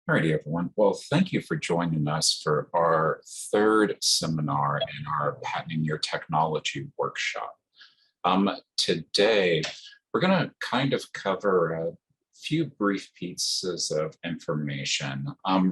Alrighty, everyone. Well, thank you for joining us for our third seminar in our Patenting Your Technology workshop. Today, we're going to kind of cover a few brief pieces of information,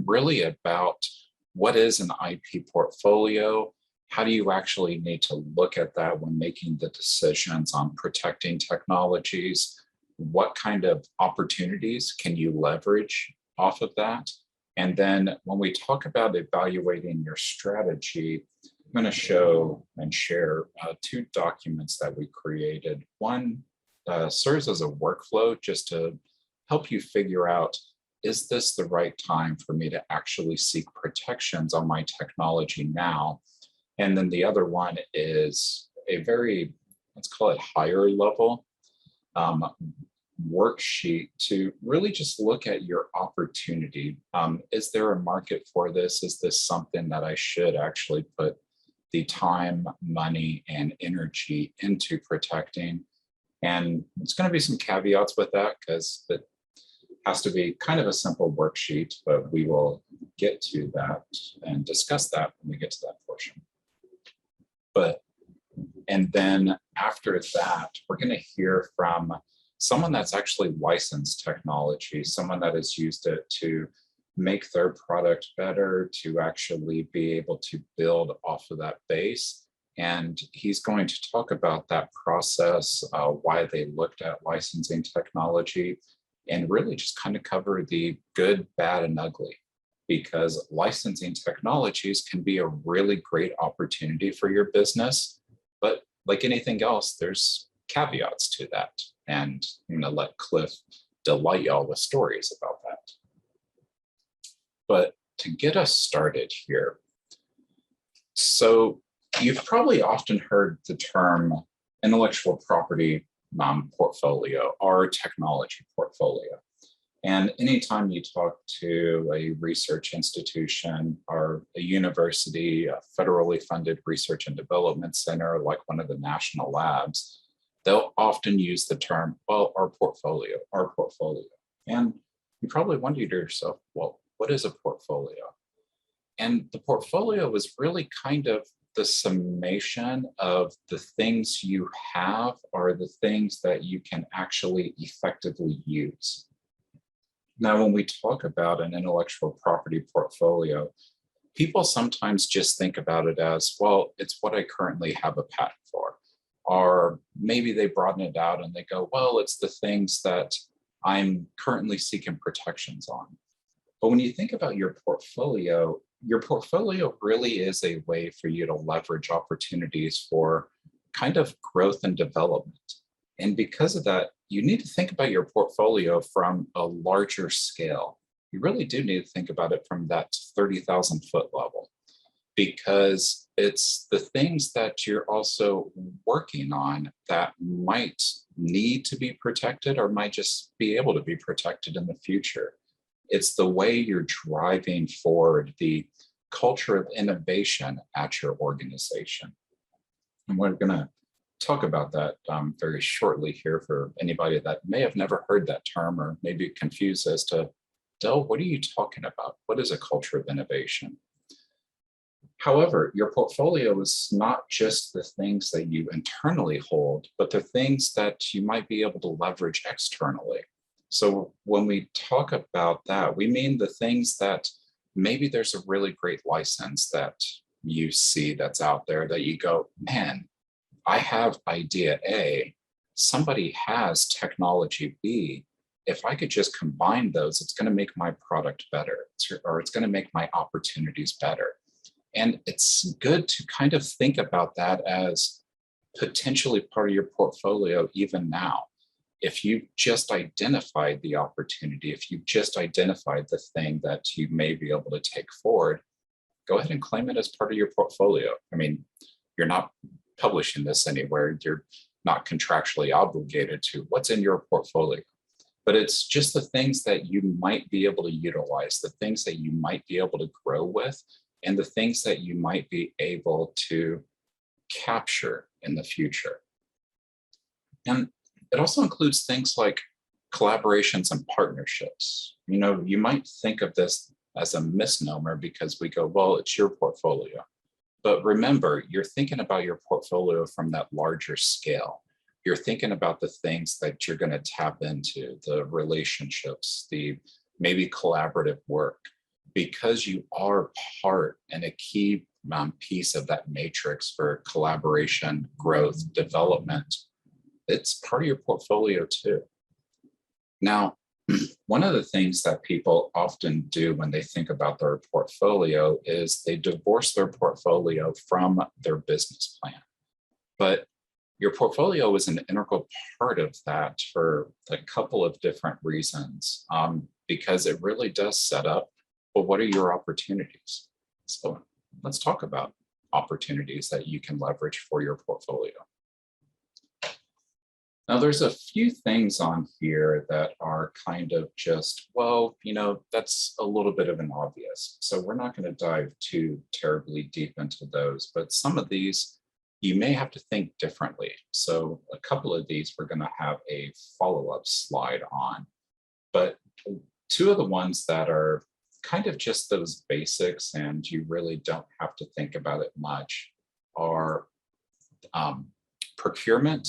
really about what is an IP portfolio, how do you actually need to look at that when making the decisions on protecting technologies, what kind of opportunities can you leverage off of that. And then when we talk about evaluating your strategy, I'm going to show and share two documents that we created. One serves as a workflow just to help you figure out, is this the right time for me to actually seek protections on my technology now? And then the other one is a very, let's call it higher level worksheet to really just look at your opportunity. Is there a market for this? Is this something that I should actually put the time, money, and energy into protecting? And it's going to be some caveats with that because it has to be kind of a simple worksheet, but we will get to that and discuss that when we get to that portion. And then after that, we're going to hear from someone that's actually licensed technology, someone that has used it to make their product better, to actually be able to build off of that base. And he's going to talk about that process, why they looked at licensing technology, and really just kind of cover the good, bad, and ugly, because licensing technologies can be a really great opportunity for your business. But like anything else, there's caveats to that. And I'm going to let Cliff delight y'all with stories about that. But to get us started here, so you've probably often heard the term intellectual property portfolio or technology portfolio. And anytime you talk to a research institution or a university, a federally funded research and development center, like one of the national labs, they'll often use the term, well, our portfolio. And you probably wonder to yourself, well, what is a portfolio? And the portfolio is really kind of the summation of the things you have or the things that you can actually effectively use. Now, when we talk about an intellectual property portfolio, people sometimes just think about it as, well, it's what I currently have a patent for. Or maybe they broaden it out and they go, well, it's the things that I'm currently seeking protections on. But when you think about your portfolio really is a way for you to leverage opportunities for kind of growth and development. And because of that, you need to think about your portfolio from a larger scale. You really do need to think about it from that 30,000 foot level, because it's the things that you're also working on that might need to be protected or might just be able to be protected in the future. It's the way you're driving forward the culture of innovation at your organization. And we're going to talk about that very shortly here for anybody that may have never heard that term or maybe confused as to, Del, what are you talking about? What is a culture of innovation? However, your portfolio is not just the things that you internally hold, but the things that you might be able to leverage externally. So when we talk about that, we mean the things that maybe there's a really great license that you see that's out there that you go, man, I have idea A, somebody has technology B. If I could just combine those, it's going to make my product better, or it's going to make my opportunities better. And it's good to kind of think about that as potentially part of your portfolio even now. If you just identified the opportunity, if you just identified the thing that you may be able to take forward, go ahead and claim it as part of your portfolio. I mean, you're not publishing this anywhere. You're not contractually obligated to what's in your portfolio, but it's just the things that you might be able to utilize, the things that you might be able to grow with, and the things that you might be able to capture in the future. And it also includes things like Collaborations and partnerships. You know, you might think of this as a misnomer because we go, well, it's your portfolio. But remember, you're thinking about your portfolio from that larger scale. You're thinking about the things that you're going to tap into, the relationships, the maybe collaborative work, because you are part and a key piece of that matrix for collaboration, growth, development. It's part of your portfolio too. Now, one of the things that people often do when they think about their portfolio is they divorce their portfolio from their business plan. But your portfolio is an integral part of that for a couple of different reasons, because it really does set up, well, what are your opportunities? So let's talk about opportunities that you can leverage for your portfolio. Now, there's a few things on here that are kind of just, well, you know, that's a little bit of an obvious. So we're not going to dive too terribly deep into those, but some of these you may have to think differently. So a couple of these we're going to have a follow-up slide on. But two of the ones that are kind of just those basics and you really don't have to think about it much are procurement.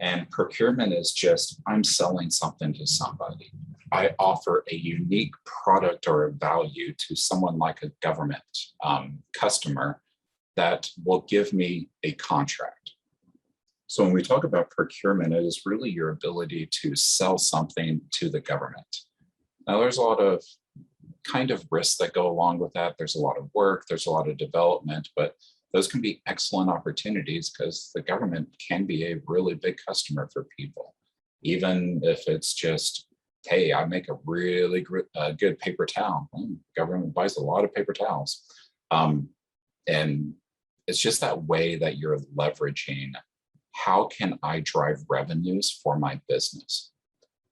And procurement is just, I'm selling something to somebody. I offer a unique product or a value to someone like a government customer that will give me a contract. So when we talk about procurement, it is really your ability to sell something to the government. Now, there's a lot of kind of risks that go along with that. There's a lot of work, there's a lot of development, but those can be excellent opportunities because the government can be a really big customer for people. Even if it's just, hey, I make a really good paper towel. Government buys a lot of paper towels. And it's just that way that you're leveraging, how can I drive revenues for my business?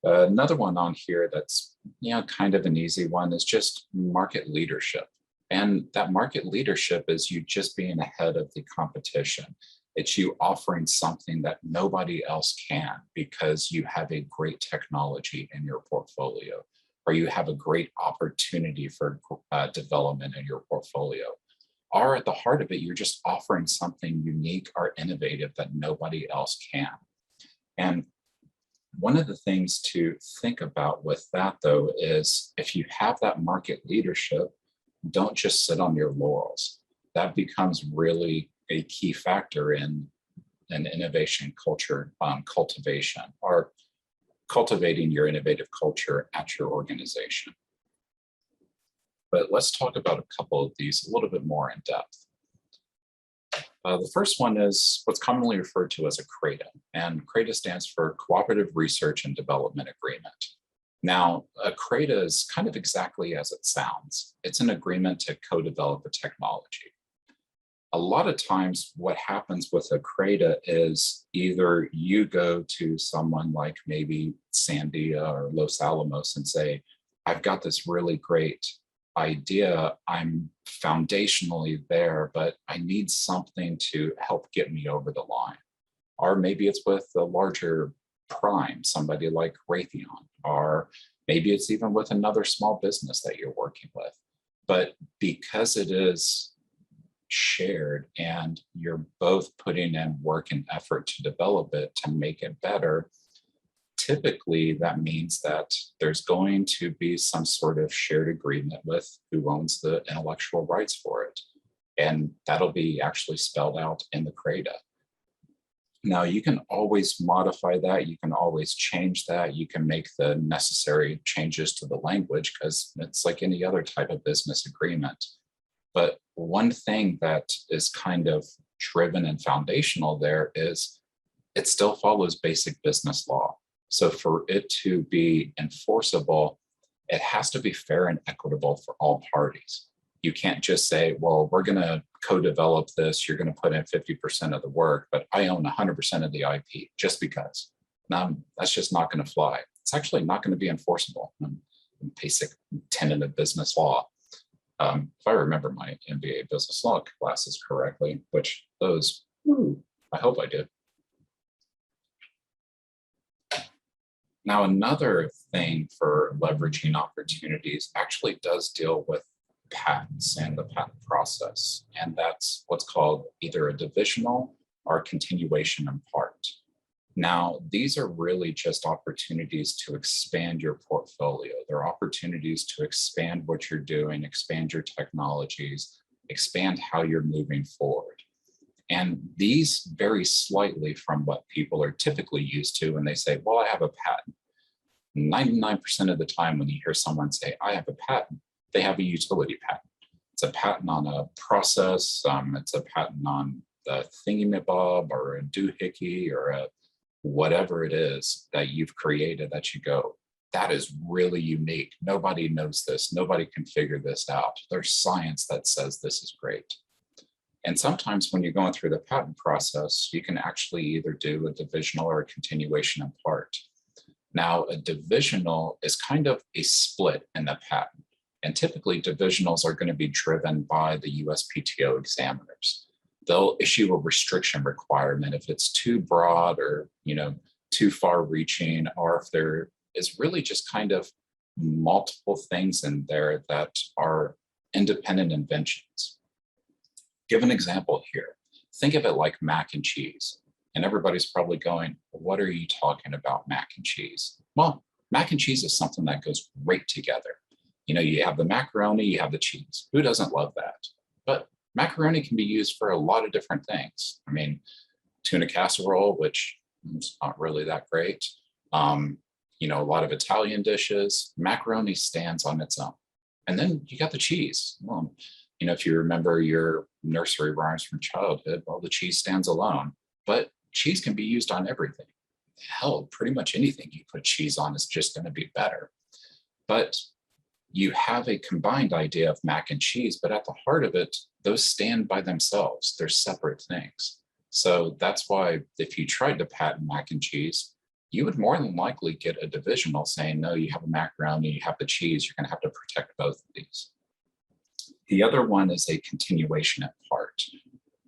Another one on here that's, you know, kind of an easy one is just market leadership. And that market leadership is you just being ahead of the competition. It's you offering something that nobody else can because you have a great technology in your portfolio, or you have a great opportunity for development in your portfolio. Or at the heart of it, you're just offering something unique or innovative that nobody else can. And one of the things to think about with that, though, is if you have that market leadership, don't just sit on your laurels. That becomes really a key factor in an innovation culture cultivation, or cultivating your innovative culture at your organization. But let's talk about a couple of these a little bit more in depth. The first one is what's commonly referred to as a CRADA, and CRADA stands for Cooperative Research and Development Agreement. Now, a CRADA is kind of exactly as it sounds. It's an agreement to co-develop a technology. A lot of times what happens with a CRADA is either you go to someone like maybe Sandia or Los Alamos and say, I've got this really great idea. I'm foundationally there, but I need something to help get me over the line. Or maybe it's with a larger prime, somebody like Raytheon, or maybe it's even with another small business that you're working with. But because it is shared and you're both putting in work and effort to develop it to make it better, typically that means that there's going to be some sort of shared agreement with who owns the intellectual rights for it. And that'll be actually spelled out in the CRADA. Now, you can always modify that. You can always change that. You can make the necessary changes to the language because it's like any other type of business agreement. But one thing that is kind of driven and foundational there is it still follows basic business law. So for it to be enforceable, it has to be fair and equitable for all parties. You can't just say, well, we're going to co-develop this. You're going to put in 50% of the work, but I own 100% of the IP just because. Now, that's just not going to fly. It's actually not going to be enforceable in basic tenet of business law. If I remember my MBA business law classes correctly, which those, I hope I did. Now, another thing for leveraging opportunities actually does deal with patents and the patent process. And that's what's called either a divisional or a continuation in part. Now, these are really just opportunities to expand your portfolio. They're opportunities to expand what you're doing, expand your technologies, expand how you're moving forward. And these vary slightly from what people are typically used to when they say, well, I have a patent. 99% of the time when you hear someone say, I have a patent, they have a utility patent. It's a patent on a process, it's a patent on the thingamabob or a doohickey or a whatever it is that you've created that you go, that is really unique. Nobody knows this. Nobody can figure this out. There's science that says this is great. And sometimes when you're going through the patent process, you can actually either do a divisional or a continuation in part. Now, a divisional is kind of a split in the patent. And typically divisionals are going to be driven by the USPTO examiners. They'll issue a restriction requirement if it's too broad or, too far reaching, or if there is really just kind of multiple things in there that are independent inventions. Give an example here. Think of it like mac and cheese. And everybody's probably going, what are you talking about, mac and cheese? Well, mac and cheese is something that goes great together. You have the macaroni, you have the cheese. Who doesn't love that? But macaroni can be used for a lot of different things. I mean, tuna casserole, which is not really that great. A lot of Italian dishes. Macaroni stands on its own. And then you got the cheese. Well, if you remember your nursery rhymes from childhood, well, the cheese stands alone. But cheese can be used on everything. Hell, pretty much anything you put cheese on is just going to be better. But you have a combined idea of mac and cheese, but at the heart of it, those stand by themselves. They're separate things. So that's why if you tried to patent mac and cheese, you would more than likely get a divisional saying, no, you have a macaroni, you have the cheese, you're going to have to protect both of these. The other one is a continuation in part.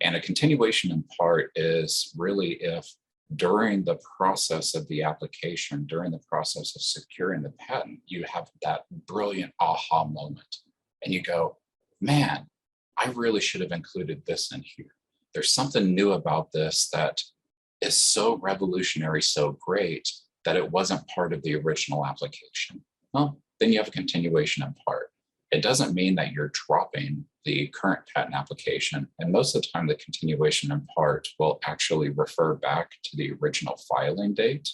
And a continuation in part is really if during the process of the application, during the process of securing the patent, you have that brilliant aha moment. And you go, man, I really should have included this in here. There's something new about this that is so revolutionary, so great that it wasn't part of the original application. Well, then you have a continuation in part. It doesn't mean that you're dropping the current patent application. And most of the time, the continuation in part will actually refer back to the original filing date.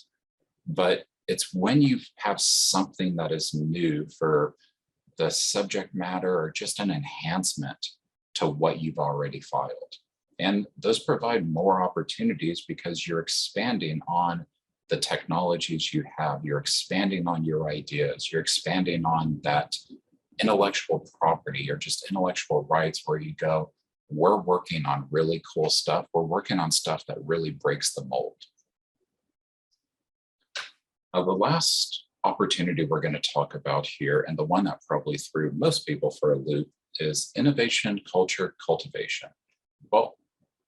But it's when you have something that is new for the subject matter or just an enhancement to what you've already filed. And those provide more opportunities because you're expanding on the technologies you have. You're expanding on your ideas. You're expanding on that intellectual property or just intellectual rights where you go, we're working on really cool stuff. We're working on stuff that really breaks the mold. Now, the last opportunity we're going to talk about here, and the one that probably threw most people for a loop, is innovation, culture, cultivation. Well,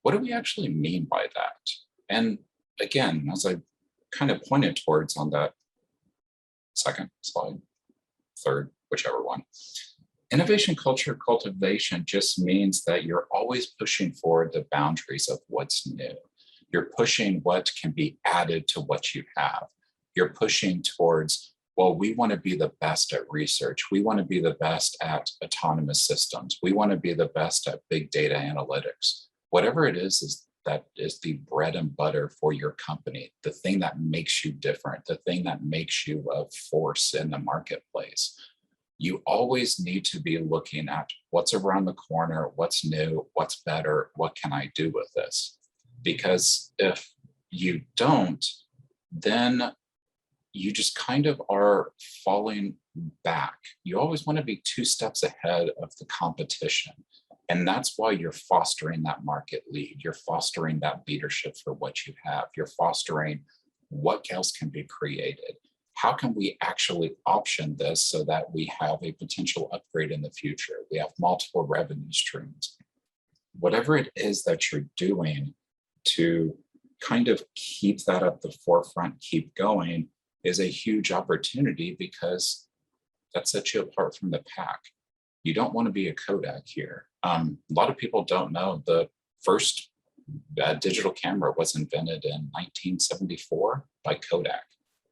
what do we actually mean by that? And again, as I kind of pointed towards on that second slide, third, whichever one. Innovation, culture, cultivation just means that you're always pushing forward the boundaries of what's new. You're pushing what can be added to what you have. You're pushing towards, well, we want to be the best at research. We want to be the best at autonomous systems. We want to be the best at big data analytics. Whatever it is that is the bread and butter for your company, the thing that makes you different, the thing that makes you a force in the marketplace. You always need to be looking at what's around the corner, what's new, what's better, what can I do with this? Because if you don't, then you just kind of are falling back. You always want to be 2 steps ahead of the competition. And that's why you're fostering that market lead. You're fostering that leadership for what you have. You're fostering what else can be created. How can we actually option this so that we have a potential upgrade in the future? We have multiple revenue streams. Whatever it is that you're doing to kind of keep that at the forefront, keep going, is a huge opportunity because that sets you apart from the pack. You don't want to be a Kodak here. A lot of people don't know the first digital camera was invented in 1974 by Kodak.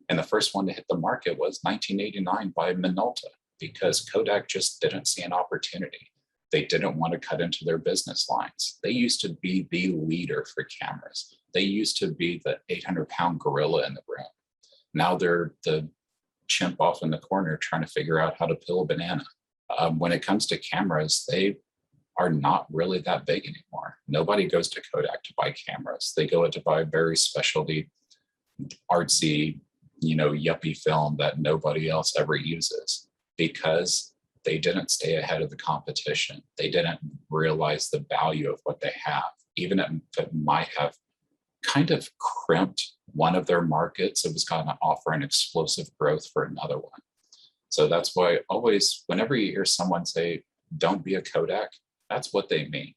And the first one to hit the market was 1989 by Minolta, because Kodak just didn't see an opportunity. They didn't want to cut into their business lines. They used to be the leader for cameras. They used to be the 800-pound gorilla in the room. Now they're the chimp off in the corner trying to figure out how to peel a banana. When it comes to cameras, they are not really that big anymore. Nobody goes to Kodak to buy cameras. They go to buy very specialty, artsy, yuppie film that nobody else ever uses, because they didn't stay ahead of the competition. They didn't realize the value of what they have. Even if it might have kind of crimped one of their markets, it was going to offer an explosive growth for another one. So that's why always, whenever you hear someone say, don't be a Kodak, that's what they mean.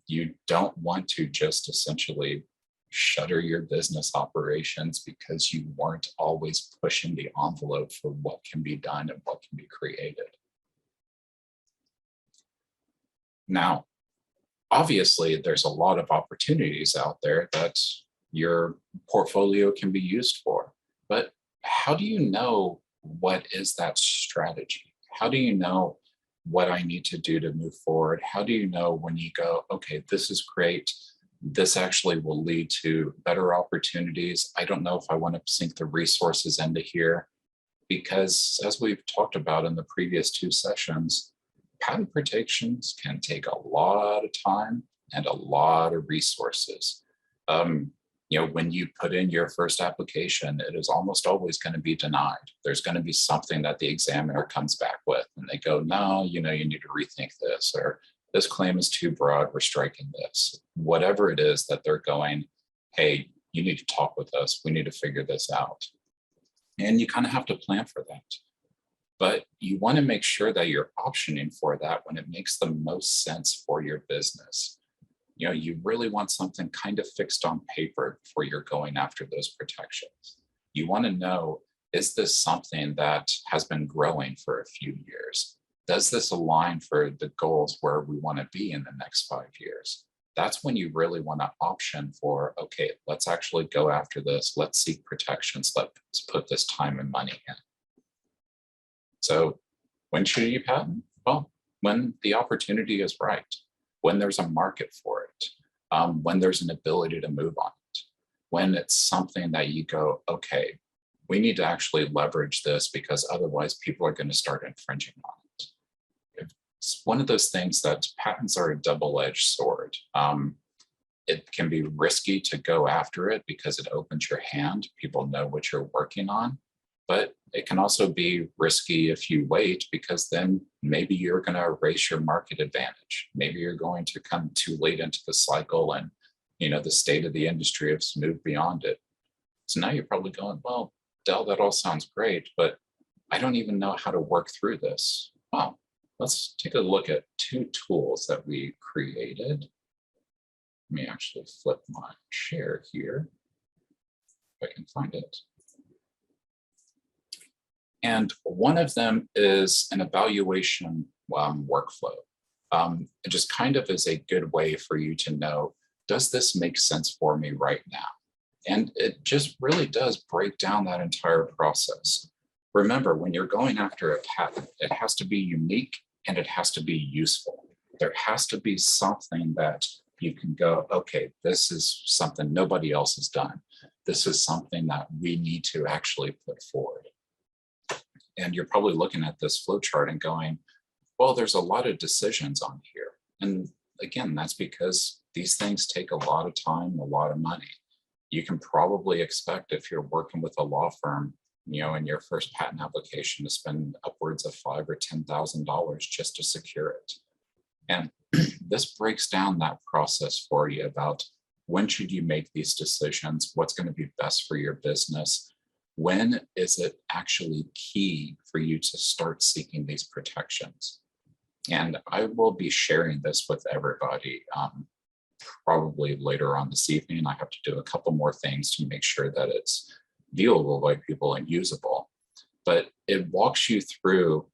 You don't want to just essentially shutter your business operations because you weren't always pushing the envelope for what can be done and what can be created. Now, obviously, there's a lot of opportunities out there that your portfolio can be used for, but how do you know what is that strategy? How do you know what I need to do to move forward? How do you know when you go, okay, this is great, this actually will lead to better opportunities. I don't know if I want to sink the resources into here, because as we've talked about in the previous 2 sessions, patent protections can take a lot of time and a lot of resources. When you put in your first application, it is almost always going to be denied. There's going to be something that the examiner comes back with and they go, no, you need to rethink this, or this claim is too broad, we're striking this. Whatever it is that they're going, hey, you need to talk with us, we need to figure this out. And you kind of have to plan for that. But you want to make sure that you're optioning for that when it makes the most sense for your business. You really want something kind of fixed on paper before you're going after those protections. You want to know, is this something that has been growing for a few years? Does this align for the goals where we want to be in the next 5 years? That's when you really want to option for, okay, let's actually go after this. Let's seek protections. Let's put this time and money in. So when should you patent? Well, when the opportunity is right, when there's a market for it, when there's an ability to move on it, when it's something that you go, okay, we need to actually leverage this because otherwise people are going to start infringing on it. It's one of those things that patents are a double-edged sword. It can be risky to go after it because it opens your hand. People know what you're working on. But it can also be risky if you wait, because then maybe you're going to erase your market advantage. Maybe you're going to come too late into the cycle and, the state of the industry has moved beyond it. So now you're probably going, well, Del, that all sounds great, but I don't even know how to work through this. Well, let's take a look at 2 tools that we created. Let me actually flip my share here, if I can find it. And one of them is an evaluation workflow. It just kind of is a good way for you to know, does this make sense for me right now? And it just really does break down that entire process. Remember, when you're going after a patent, it has to be unique and it has to be useful. There has to be something that you can go, okay, this is something nobody else has done. This is something that we need to actually put forward. And you're probably looking at this flow chart and going, well, there's a lot of decisions on here. And again, that's because these things take a lot of time, a lot of money. You can probably expect, if you're working with a law firm, in your first patent application, to spend upwards of $5,000 or $10,000 just to secure it. And this breaks down that process for you about when should you make these decisions, what's going to be best for your business, when is it actually key for you to start seeking these protections. And I will be sharing this with everybody probably later on this evening. I have to do a couple more things to make sure that it's viewable by people and usable. But it walks you through,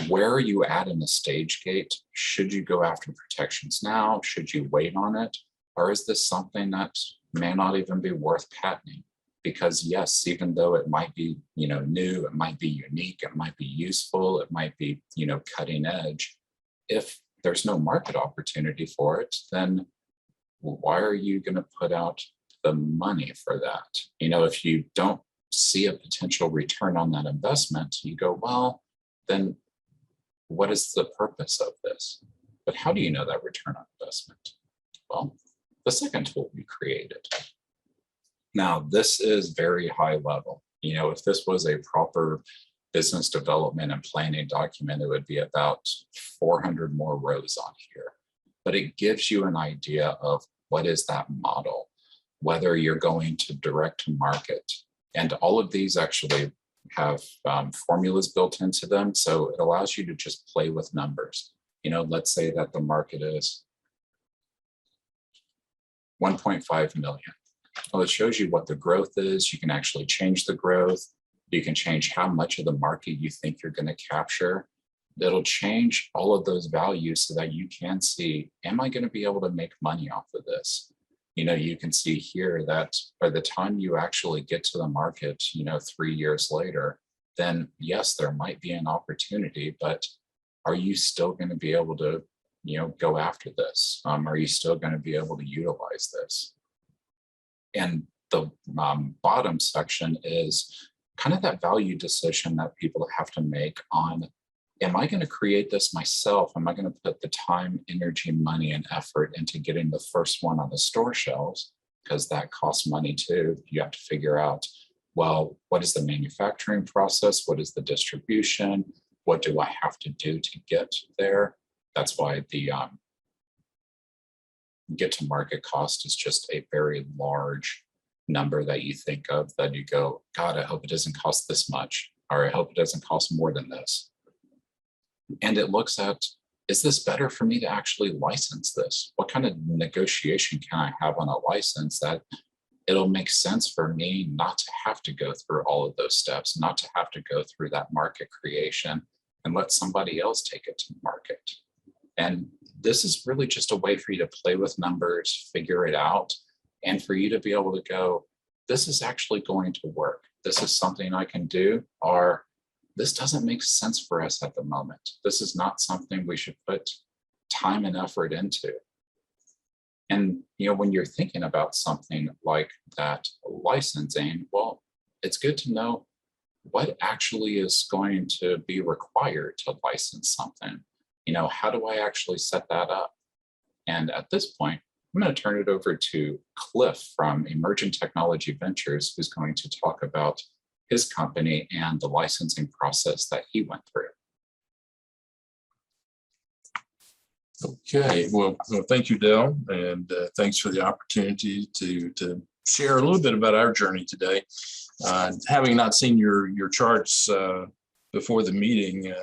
where are you at in the stage gate? Should you go after protections now? Should you wait on it? Or is this something that may not even be worth patenting? Because yes, even though it might be, new, it might be unique, it might be useful, it might be, cutting edge. If there's no market opportunity for it, then why are you going to put out the money for that? If you don't see a potential return on that investment, you go, well, then what is the purpose of this? But how do you know that return on investment? Well, the second tool we created. Now, this is very high level. If this was a proper business development and planning document, it would be about 400 more rows on here. But it gives you an idea of what is that model, whether you're going to direct to market. And all of these actually have formulas built into them. So it allows you to just play with numbers. Let's say that the market is 1.5 million. Well, it shows you what the growth is. You can actually change the growth. You can change how much of the market you think you're going to capture. It'll change all of those values so that you can see, am I going to be able to make money off of this? You can see here that by the time you actually get to the market, 3 years later, then yes, there might be an opportunity, but are you still going to be able to, go after this? Are you still going to be able to utilize this? And the bottom section is kind of that value decision that people have to make on, am I going to create this myself? Am I going to put the time, energy, money, and effort into getting the first one on the store shelves? Because that costs money too. You have to figure out, well, what is the manufacturing process? What is the distribution? What do I have to do to get there? That's why the get to market cost is just a very large number that you think of, that you go, God, I hope it doesn't cost this much, or I hope it doesn't cost more than this. And it looks at, is this better for me to actually license this? What kind of negotiation can I have on a license that it'll make sense for me not to have to go through all of those steps, not to have to go through that market creation, and let somebody else take it to market? And this is really just a way for you to play with numbers, figure it out, and for you to be able to go, this is actually going to work. This is something I can do, or this doesn't make sense for us at the moment. This is not something we should put time and effort into. And when you're thinking about something like that licensing, well, it's good to know what actually is going to be required to license something. How do I actually set that up? And at this point, I'm going to turn it over to Cliff from Emerging Technology Ventures, who's going to talk about his company and the licensing process that he went through. Okay, well, thank you, Dell, and thanks for the opportunity to share a little bit about our journey today. Having not seen your charts before the meeting,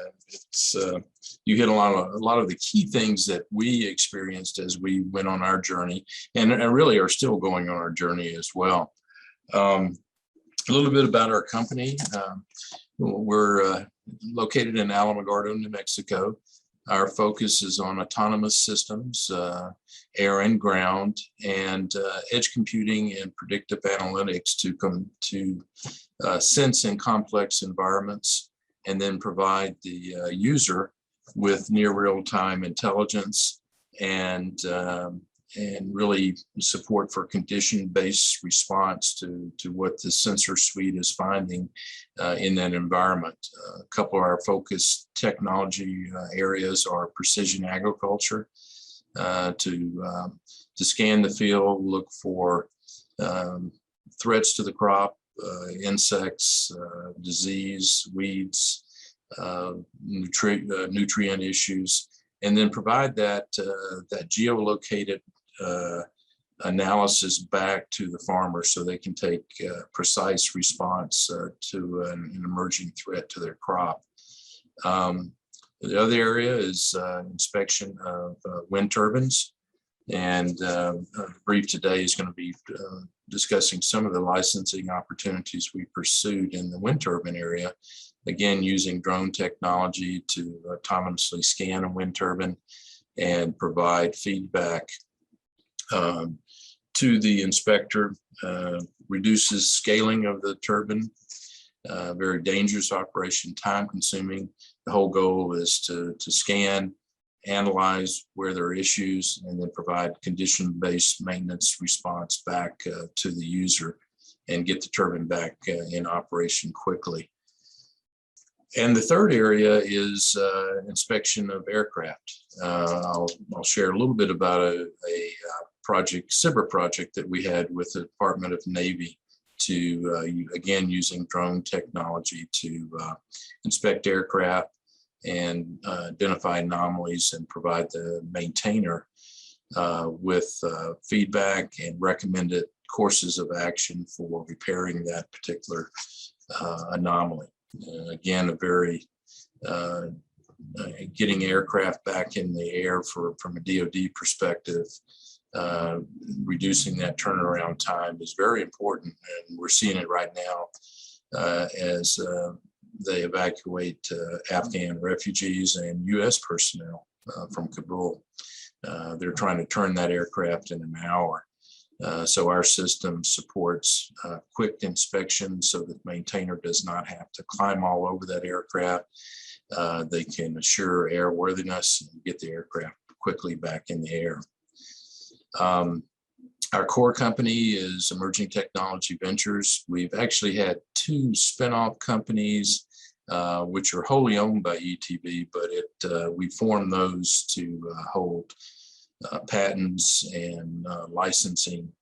you hit a lot of the key things that we experienced as we went on our journey, and really are still going on our journey as well. A little bit about our company. We're located in Alamogordo, New Mexico. Our focus is on autonomous systems, air and ground, and edge computing and predictive analytics to sense in complex environments, and then provide the user with near real-time intelligence and really support for condition-based response to what the sensor suite is finding in that environment. A couple of our focus technology areas are precision agriculture, to scan the field, look for threats to the crop, insects, disease, weeds, nutrient issues, and then provide that geolocated analysis back to the farmer so they can take precise response to an emerging threat to their crop. The other area is inspection of wind turbines, and brief today is going to be discussing some of the licensing opportunities we pursued in the wind turbine area. Again, using drone technology to autonomously scan a wind turbine and provide feedback to the inspector, reduces scaling of the turbine. Very dangerous operation, time consuming. The whole goal is to scan, analyze where there are issues, and then provide condition-based maintenance response back to the user and get the turbine back in operation quickly. And the third area is inspection of aircraft. I'll share a little bit about a project, SBA project that we had with the Department of Navy to, again, using drone technology to inspect aircraft and identify anomalies and provide the maintainer with feedback and recommended courses of action for repairing that particular anomaly. Again, a very getting aircraft back in the air from a DoD perspective, reducing that turnaround time is very important, and we're seeing it right now as they evacuate Afghan refugees and U.S. personnel from Kabul. They're trying to turn that aircraft in an hour. So our system supports quick inspection so that the maintainer does not have to climb all over that aircraft. They can assure airworthiness and get the aircraft quickly back in the air. Our core company is Emerging Technology Ventures. We've actually had two spinoff companies which are wholly owned by ETV, but we formed those to hold patents and licensing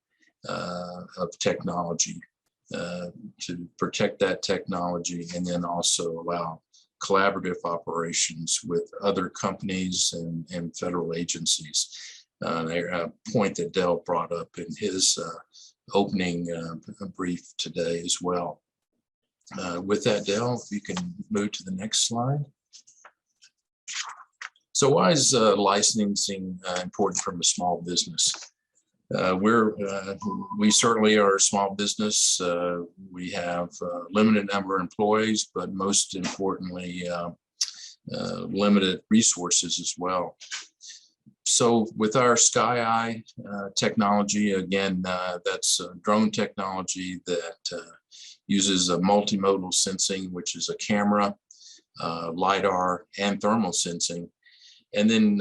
of technology to protect that technology, and then also allow collaborative operations with other companies and federal agencies. A point that Dell brought up in his opening brief today as well. With that, Dell, if you can move to the next slide. So why is licensing important from a small business? We certainly are a small business. We have a limited number of employees, but most importantly, limited resources as well. So with our SkyEye technology, again, that's drone technology that uses a multimodal sensing, which is a camera, LiDAR, and thermal sensing. And then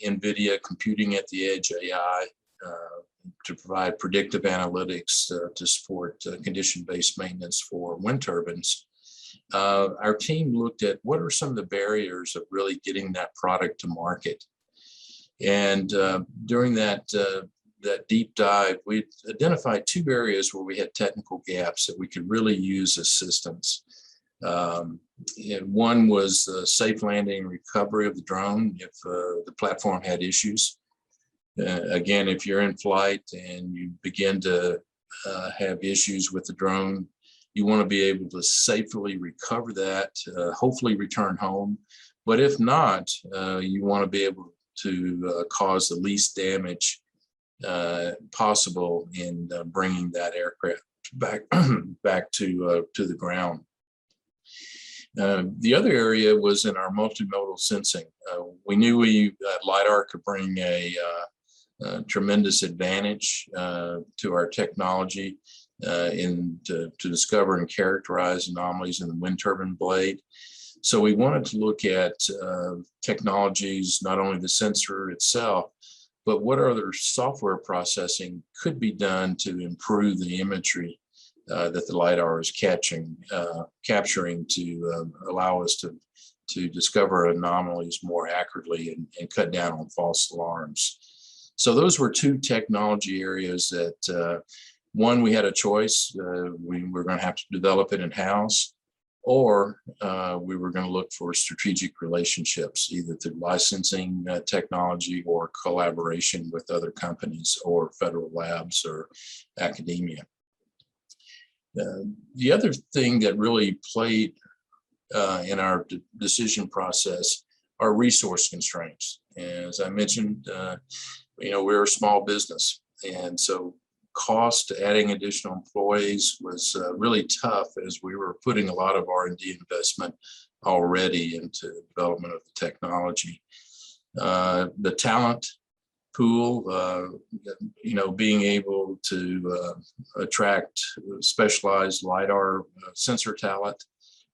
NVIDIA computing at the edge AI to provide predictive analytics to support condition-based maintenance for wind turbines. Our team looked at what are some of the barriers of really getting that product to market. And during that deep dive, we identified two areas where we had technical gaps that we could really use as systems. And one was safe landing and recovery of the drone if the platform had issues. Again, if you're in flight and you begin to have issues with the drone, you want to be able to safely recover that, hopefully return home. But if not, you want to be able to cause the least damage possible in bringing that aircraft back to the ground. The other area was in our multimodal sensing. We knew LiDAR could bring a tremendous advantage to our technology to discover and characterize anomalies in the wind turbine blade. So we wanted to look at technologies, not only the sensor itself, but what other software processing could be done to improve the imagery that the LiDAR is capturing to allow us to discover anomalies more accurately and cut down on false alarms. So those were two technology areas that, one, we had a choice. We were going to have to develop it in-house, or we were going to look for strategic relationships, either through licensing technology or collaboration with other companies or federal labs or academia. The other thing that really played in our decision process are resource constraints. As I mentioned, we're a small business, and so cost adding additional employees was really tough, as we were putting a lot of R&D investment already into development of the technology. The talent pool, being able to attract specialized LiDAR sensor talent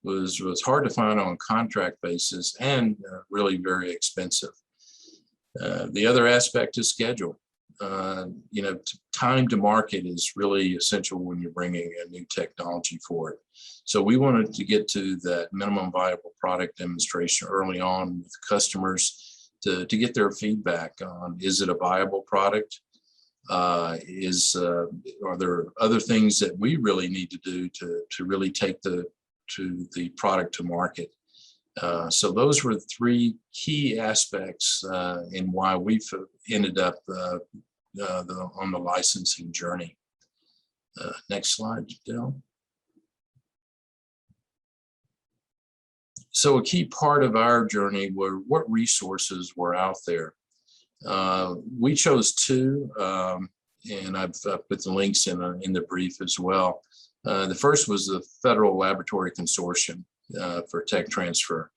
was hard to find on a contract basis, and really very expensive. The other aspect is schedule. Time to market is really essential when you're bringing a new technology forward. So we wanted to get to that minimum viable product demonstration early on with customers to get their feedback on, is it a viable product? Are there other things that we really need to do to really take the product to market? So those were three key aspects in why we've ended up on the licensing journey. Next slide, Dale. So a key part of our journey were what resources were out there. We chose two, and I've put the links in the brief as well. The first was the Federal Laboratory Consortium for tech transfer.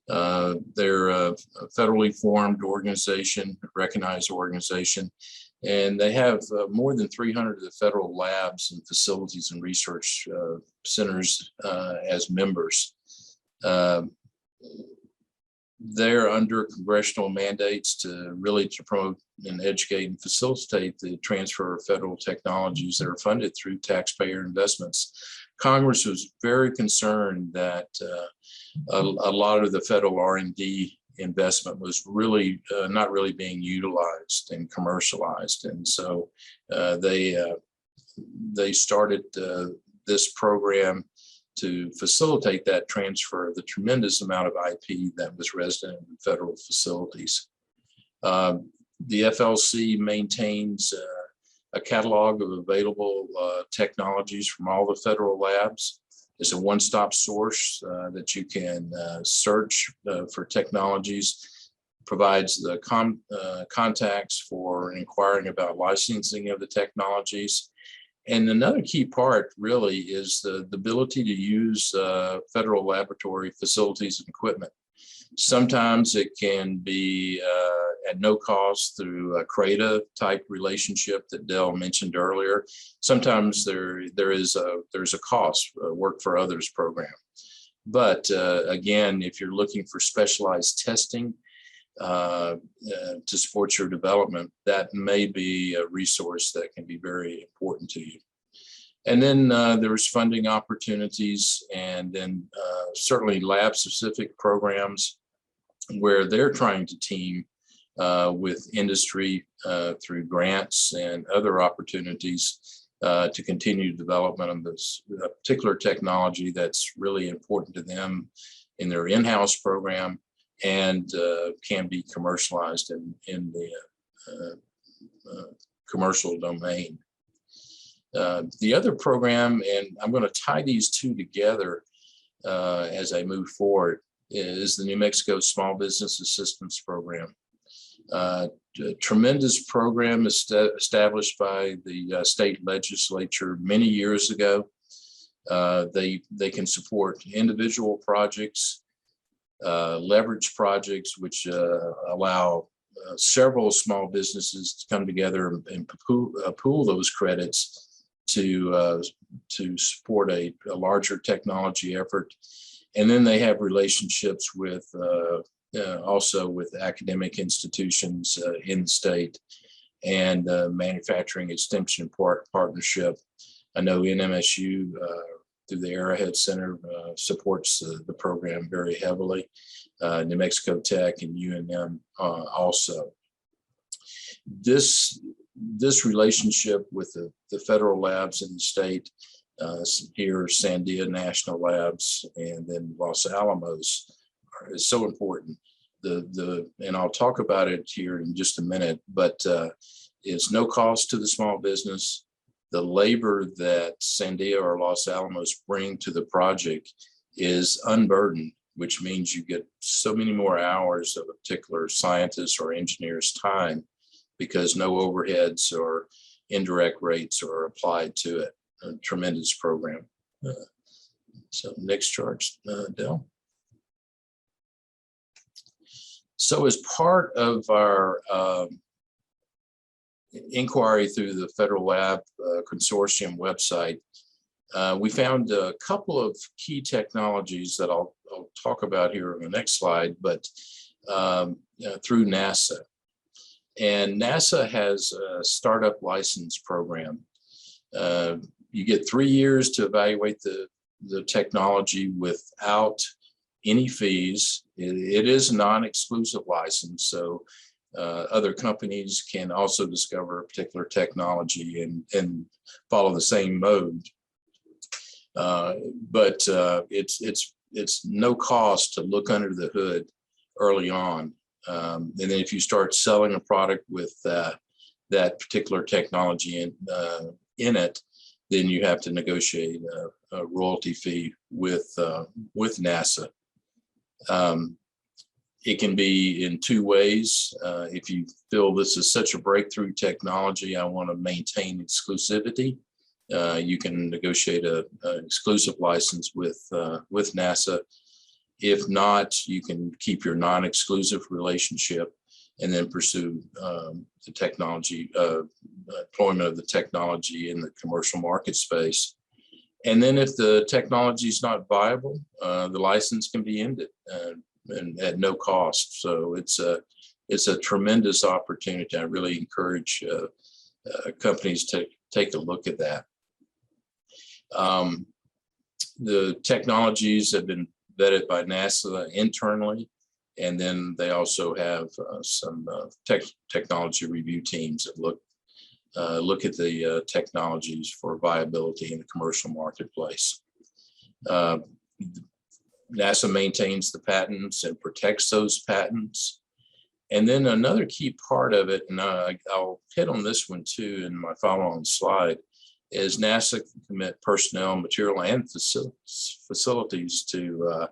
They're a federally formed organization, recognized organization, and they have more than 300 of the federal labs and facilities and research centers as members. They're under congressional mandates to promote and educate and facilitate the transfer of federal technologies that are funded through taxpayer investments. Congress was very concerned that a lot of the federal R&D investment was really not really being utilized and commercialized, and so they started this program to facilitate that transfer of the tremendous amount of IP that was resident in federal facilities. The FLC maintains a catalog of available technologies from all the federal labs. It's a one-stop source that you can search for technologies, provides the contacts for inquiring about licensing of the technologies. And another key part really is the ability to use federal laboratory facilities and equipment. Sometimes it can be at no cost through a CRADA type relationship that Dell mentioned earlier. Sometimes there's a cost, work for others program. But again, if you're looking for specialized testing to support your development, that may be a resource that can be very important to you. And then there's funding opportunities, and then certainly lab specific programs where they're trying to team with industry through grants and other opportunities to continue development of this particular technology that's really important to them in their in-house program, and can be commercialized in the commercial domain. The other program, and I'm going to tie these two together as I move forward, is the New Mexico Small Business Assistance Program. A tremendous program established by the state legislature many years ago. They can support individual projects, leverage projects, which allow several small businesses to come together and pool those credits to support a larger technology effort. And then they have relationships with also with academic institutions in the state, and manufacturing extension partnership. I know NMSU through the Arrowhead Center supports the program very heavily. New Mexico Tech and UNM also. This relationship with the federal labs in the state, here Sandia National Labs and then Los Alamos, is so important. And I'll talk about it here in just a minute, but it's no cost to the small business. The labor that Sandia or Los Alamos bring to the project is unburdened, which means you get so many more hours of a particular scientist or engineer's time, because no overheads or indirect rates are applied to it. A tremendous program. So next chart, Dell. So as part of our inquiry through the Federal Lab Consortium website, we found a couple of key technologies that I'll talk about here on the next slide, but through NASA. And NASA has a startup license program. You get 3 years to evaluate the technology without any fees. It is a non-exclusive license, so other companies can also discover a particular technology and follow the same mode. But it's no cost to look under the hood early on. And then if you start selling a product with that particular technology in it, then you have to negotiate a royalty fee with NASA. It can be in two ways. If you feel this is such a breakthrough technology, I want to maintain exclusivity, you can negotiate an exclusive license with NASA. If not, you can keep your non-exclusive relationship and then pursue the technology, deployment of the technology in the commercial market space. And then if the technology is not viable, the license can be ended and at no cost. So it's a tremendous opportunity. I really encourage companies to take a look at that. The technologies have been vetted by NASA internally, and then they also have some technology review teams that look at the technologies for viability in the commercial marketplace. NASA maintains the patents and protects those patents. And then another key part of it, and I'll hit on this one too in my follow-on slide, is NASA can commit personnel, material, and facilities to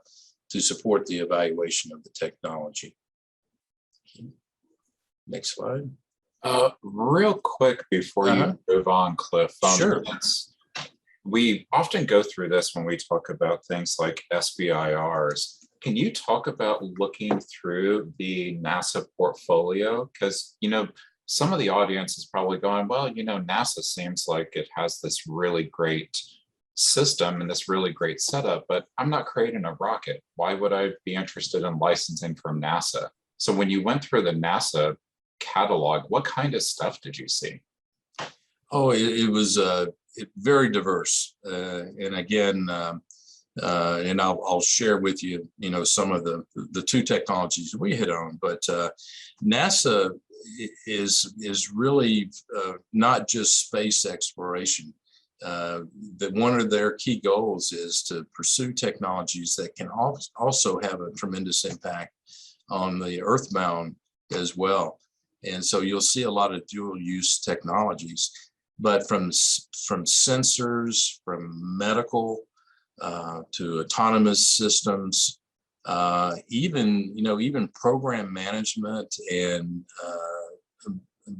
support the evaluation of the technology. Next slide. Real quick before you move on, Cliff. Sure. We often go through this when we talk about things like SBIRs. Can you talk about looking through the NASA portfolio? Because, some of the audience is probably going, well, NASA seems like it has this really great system and this really great setup, but I'm not creating a rocket. Why would I be interested in licensing from NASA? So when you went through the NASA catalog, what kind of stuff did you see? Oh, it was very diverse. And again, and I'll share with you, some of the two technologies we hit on, but NASA is really not just space exploration. That one of their key goals is to pursue technologies that can also have a tremendous impact on the earthbound as well. And so you'll see a lot of dual use technologies, but from sensors, from medical to autonomous systems, even program management and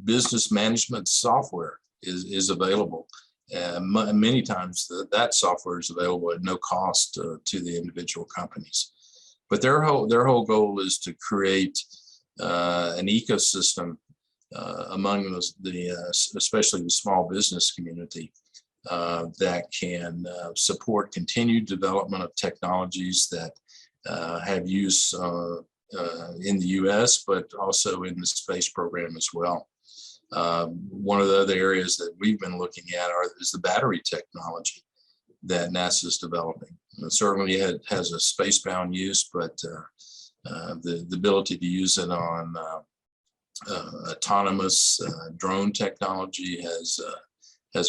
business management software is available. Many times that software is available at no cost to the individual companies. But their whole goal is to create an ecosystem among especially the small business community that can support continued development of technologies that have use in the U.S., but also in the space program as well. One of the other areas that we've been looking at is the battery technology that NASA is developing. It certainly has a spacebound use, but the ability to use it on autonomous drone technology is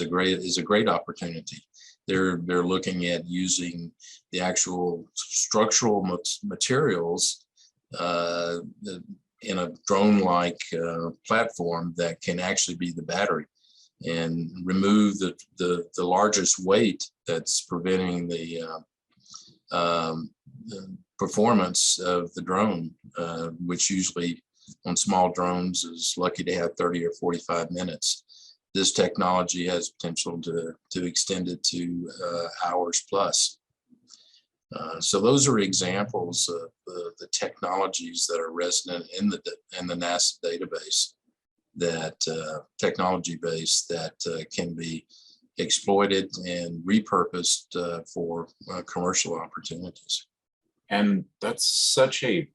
a great opportunity. They're looking at using the actual structural materials in a drone-like platform that can actually be the battery and remove the largest weight that's preventing the performance of the drone, which usually on small drones is lucky to have 30 or 45 minutes. this technology has potential to extend it to hours plus. So those are examples of the technologies that are resident in the NASA database, that technology base that can be exploited and repurposed for commercial opportunities. And that's such a,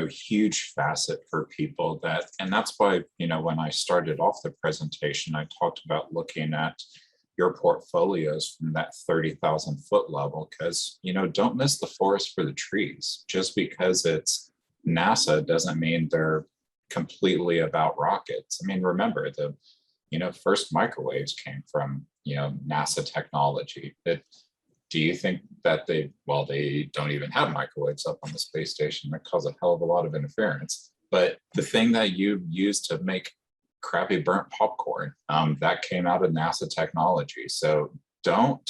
huge facet for people and that's why, when I started off the presentation, I talked about looking at your portfolios from that 30,000 foot level, because, don't miss the forest for the trees. Just because it's NASA doesn't mean they're completely about rockets. I mean, remember the, first microwaves came from, NASA technology. Do you think that they don't even have microwaves up on the space station that cause a hell of a lot of interference. But the thing that you use to make crappy burnt popcorn, that came out of NASA technology. So don't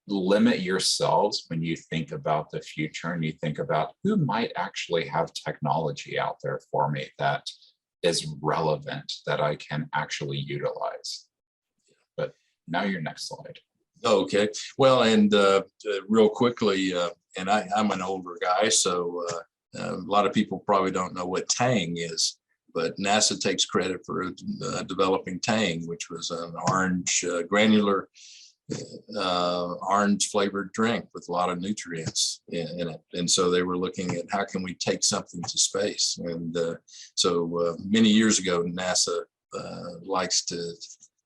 limit yourselves when you think about the future and you think about who might actually have technology out there for me that is relevant, that I can actually utilize. But now your next slide. Okay, well, and real quickly, and I'm an older guy, so a lot of people probably don't know what Tang is, but NASA takes credit for developing Tang, which was an orange, granular, orange flavored drink with a lot of nutrients in it. And so they were looking at how can we take something to space. And so many years ago, NASA likes to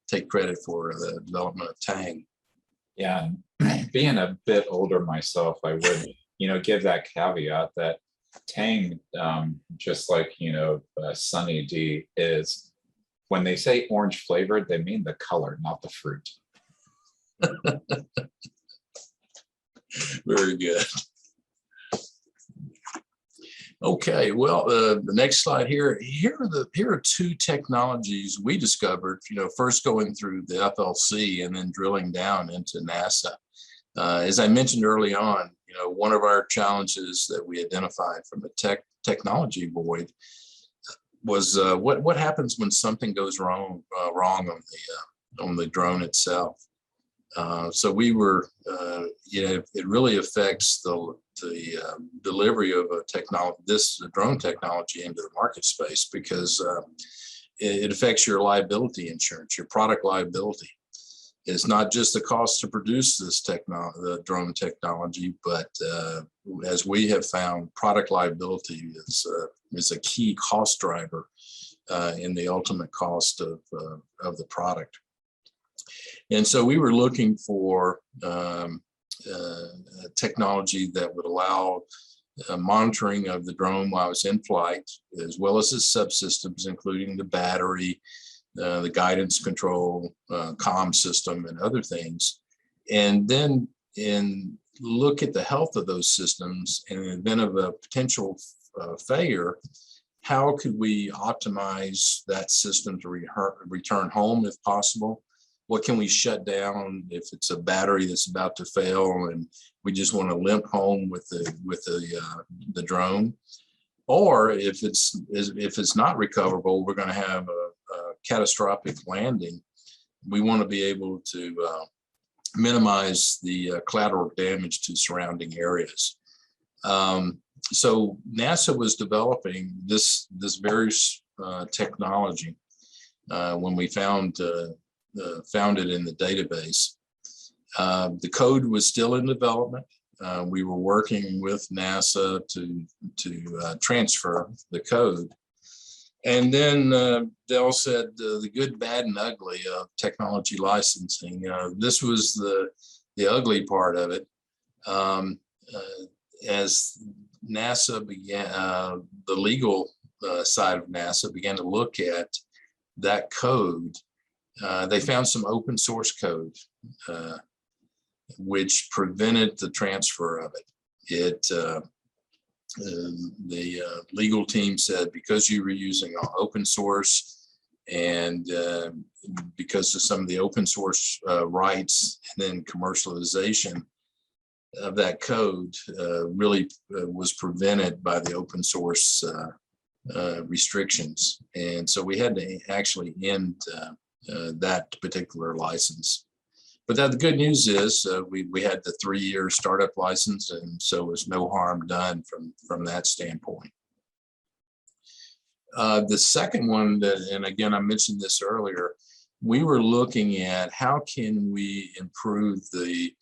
take credit for the development of Tang. Yeah, being a bit older myself, I would, give that caveat that Tang, just like, Sunny D, is when they say orange flavored, they mean the color, not the fruit. Very good. Okay, well, the next slide here are two technologies we discovered, first going through the FLC and then drilling down into NASA. As I mentioned early on, one of our challenges that we identified from the technology void was what happens when something goes wrong on the drone itself. So we were, it really affects the delivery of this drone technology into the market space, because it affects your liability insurance, your product liability. It's not just the cost to produce this the drone technology, but as we have found, product liability is a key cost driver in the ultimate cost of the product. And so we were looking for technology that would allow monitoring of the drone while it's in flight, as well as its subsystems, including the battery, the guidance control, comm system, and other things. And then look at the health of those systems, and in the event of a potential failure, how could we optimize that system to return home if possible? What can we shut down if it's a battery that's about to fail and we just want to limp home with the drone? Or if it's not recoverable, we're going to have a catastrophic landing. We want to be able to minimize the collateral damage to surrounding areas. So NASA was developing this very technology when we found it in the database. The code was still in development. We were working with NASA to transfer the code. And then Dell said the good, bad, and ugly of technology licensing. This was the ugly part of it. As NASA began, the legal side of NASA began to look at that code, they found some open source code which prevented the transfer of it. The legal team said, because you were using open source and because of some of the open source rights and then commercialization of that code really was prevented by the open source restrictions. And so we had to actually end that particular license. But the good news is we had the 3-year startup license, and so it was no harm done from that standpoint. The second one, and again, I mentioned this earlier, we were looking at how can we improve the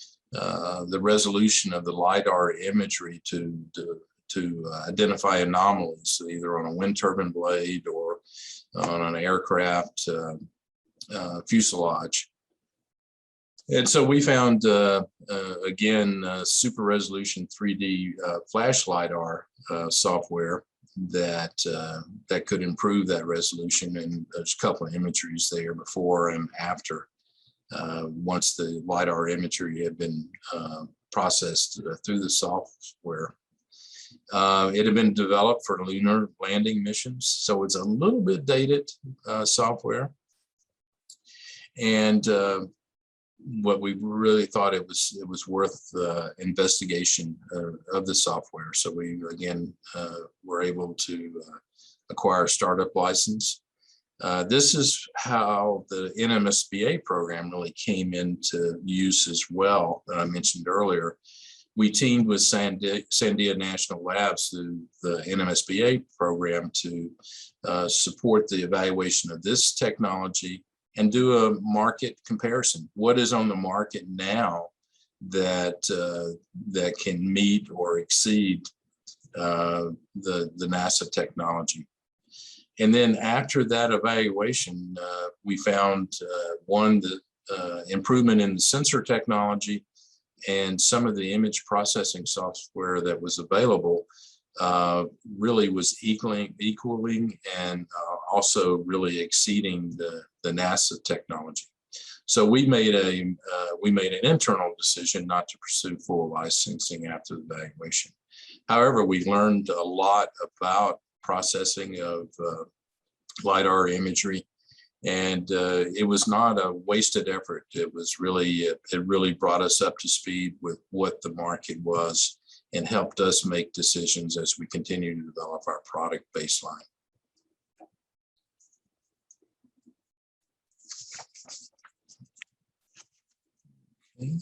resolution of the LiDAR imagery to identify anomalies, either on a wind turbine blade or on an aircraft fuselage. And so we found, again, super resolution 3D flash LiDAR software that could improve that resolution. And there's a couple of imageries there before and after, once the LiDAR imagery had been processed through the software. It had been developed for lunar landing missions, so it's a little bit dated software. And what we really thought it was worth investigation of the software. So we again were able to acquire a startup license. This is how the NMSBA program really came into use as well, that I mentioned earlier. We teamed with Sandia National Labs through the NMSBA program to support the evaluation of this technology and do a market comparison. What is on the market now that that can meet or exceed the NASA technology? And then after that evaluation, we found one, the improvement in the sensor technology and some of the image processing software that was available really was equaling and also really exceeding the NASA technology. So we made an internal decision not to pursue full licensing after the evaluation. However, we learned a lot about processing of LiDAR imagery, and it was not a wasted effort. It was really, it really brought us up to speed with what the market was and helped us make decisions as we continue to develop our product baseline. Okay.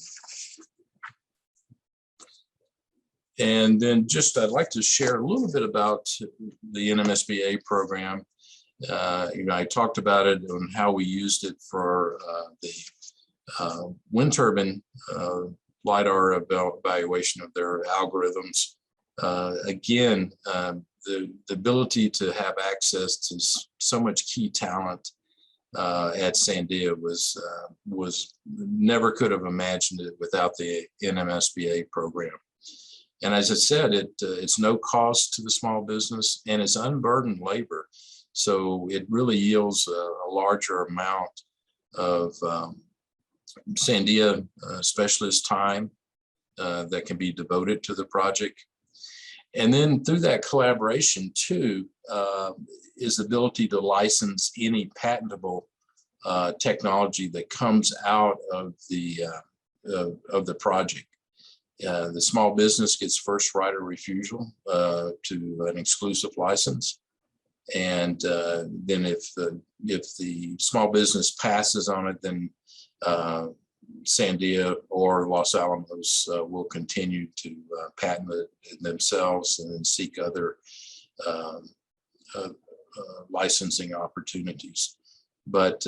And then just, I'd like to share a little bit about the NMSBA program. I talked about it and how we used it for the wind turbine LiDAR evaluation of their algorithms. Again, the ability to have access to so much key talent at Sandia was never could have imagined it without the NMSBA program. And as I said, it's no cost to the small business and it's unburdened labor. So it really yields a larger amount of Sandia specialist time that can be devoted to the project. And then through that collaboration too, is the ability to license any patentable technology that comes out of the project. The small business gets first right of refusal to an exclusive license. And then if the small business passes on it, then Sandia or Los Alamos will continue to patent it themselves and then seek other licensing opportunities. But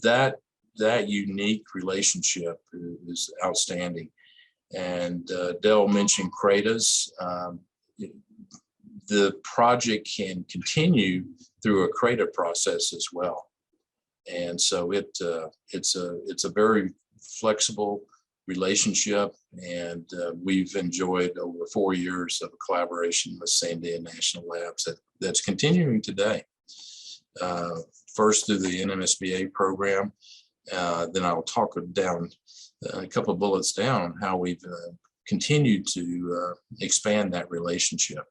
that unique relationship is outstanding. And Dell mentioned CRADAs. The project can continue through a CRADA process as well. And so it's a very flexible relationship, and we've enjoyed over 4 years of collaboration with Sandia National Labs that's continuing today. First through the NMSBA program, then I'll talk down a couple of bullets down how we've continued to expand that relationship.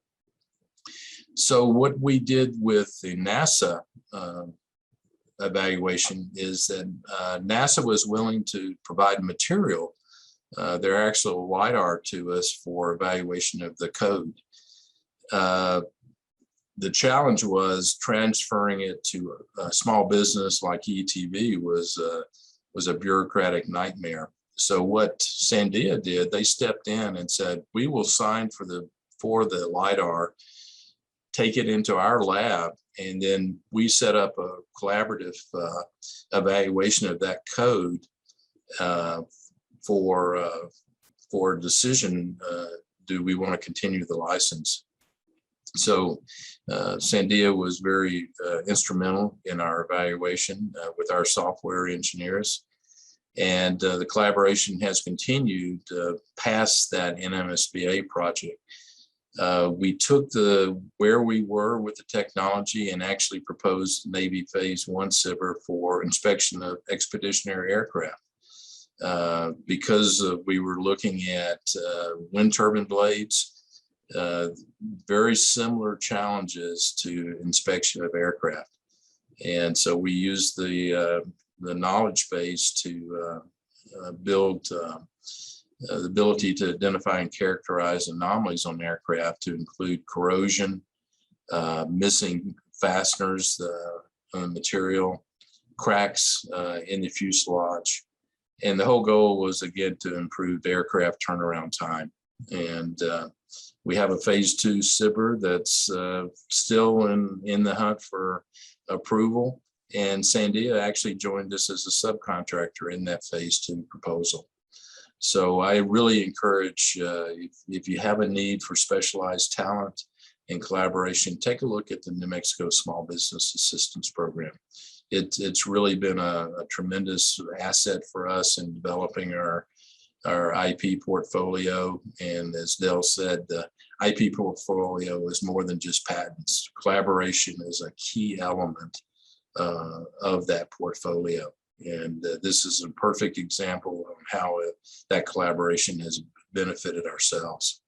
So what we did with the NASA evaluation is that NASA was willing to provide material, their actual LiDAR, to us for evaluation of the code. the challenge was transferring it to a small business like ETV was a bureaucratic nightmare. So what Sandia did, they stepped in and said, we will sign for the LiDAR, take it into our lab, and then we set up a collaborative evaluation of that code for decision. Do we want to continue the license? So Sandia was very instrumental in our evaluation with our software engineers. And the collaboration has continued past that NMSBA project. We took where we were with the technology and actually proposed Navy Phase 1 SBIR for inspection of expeditionary aircraft. Because we were looking at wind turbine blades, very similar challenges to inspection of aircraft. And so we used the knowledge base to build the ability to identify and characterize anomalies on aircraft to include corrosion, missing fasteners, material, cracks in the fuselage. And the whole goal was, again, to improve aircraft turnaround time. And we have a Phase 2 SBIR that's still in the hunt for approval. And Sandia actually joined us as a subcontractor in that Phase 2 proposal. So I really encourage, if you have a need for specialized talent and collaboration, take a look at the New Mexico Small Business Assistance Program. It's really been a tremendous asset for us in developing our IP portfolio. And as Dell said, the IP portfolio is more than just patents. Collaboration is a key element of that portfolio. And this is a perfect example of how that collaboration has benefited ourselves.